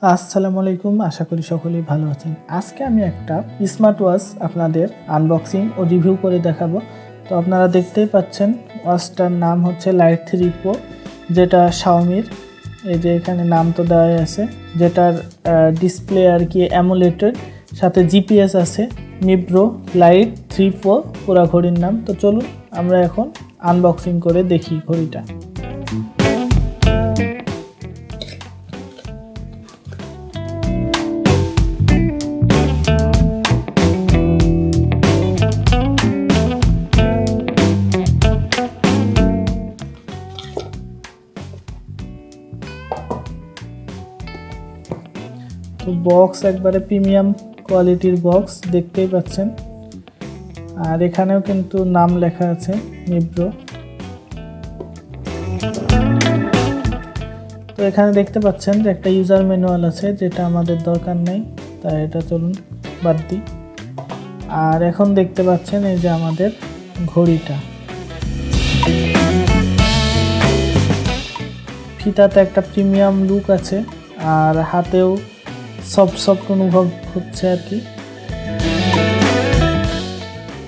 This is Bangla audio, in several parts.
আসসালামু আলাইকুম, আশা করি সকলেই ভালো আছেন। আজকে আমি একটা স্মার্ট ওয়াচ আপনাদের আনবক্সিং ও রিভিউ করে দেখাবো। তো আপনারা দেখতেই পাচ্ছেন ওয়াচটার নাম হচ্ছে লাইট 3 প্রো, যেটা শাওমির। এই যে এখানে নাম তো দেওয়া আছে, যেটার ডিসপ্লে আর কি অ্যামোলেটেড, সাথে জিপিএস আছে। মিব্রো লাইট 3 প্রো পুরা ঘড়ির নাম। তো চলুন আমরা এখন আনবক্সিং করে দেখি ঘড়িটা। তো বক্স একবারে প্রিমিয়াম কোয়ালিটির বক্স দেখতেই পাচ্ছেন, আর এখানেও কিন্তু নাম লেখা আছে মিব্রো। তো এখানে দেখতে পাচ্ছেন যে একটা ইউজার ম্যানুয়াল আছে, যেটা আমাদের দরকার নেই, তাই এটা চলুন বাদ দিই। আর এখন দেখতে পাচ্ছেন এই যে আমাদের ঘড়িটা, ফিতাতে একটা প্রিমিয়াম লুক আছে, আর হাতেও সফট অনুভব হচ্ছে আর কি।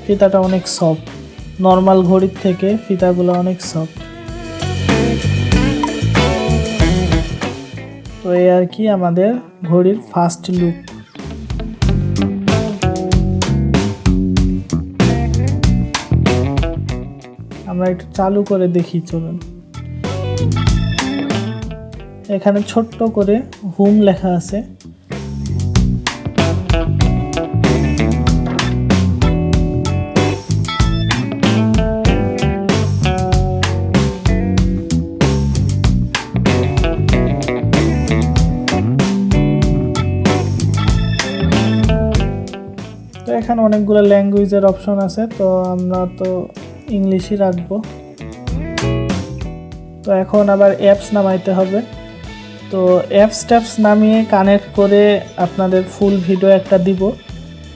ফিতাটা অনেক সফট, নর্মাল ঘড়ির থেকে ফিতাগুলো অনেক সফট। তো এই আর কি আমাদের ঘড়ির ফার্স্ট লুক। আমরা একটু চালু করে দেখি, চলুন। এখানে ছোট্ট করে হোম লেখা আছে। তো এখানে অনেকগুলো ল্যাঙ্গুয়েজের অপশন আছে, তো আমরা তো ইংলিশই রাখবো। তো এখন আবার অ্যাপস নামাইতে হবে। তো অ্যাপস নামিয়ে কানেক্ট করে আপনাদের ফুল ভিডিও একটা দিব।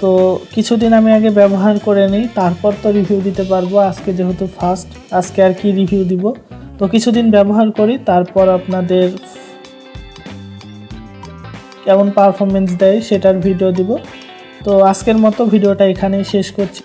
তো কিছুদিন আমি আগে ব্যবহার করে নিই, তারপর তো রিভিউ দিতে পারবো। আজকে যেহেতু ফার্স্ট, আজকে আর কি রিভিউ দিব। তো কিছুদিন ব্যবহার করি, তারপর আপনাদের কেমন পারফরমেন্স দেয় সেটার ভিডিও দিব। তো আজকের মতো ভিডিওটা এখানেই শেষ করছি।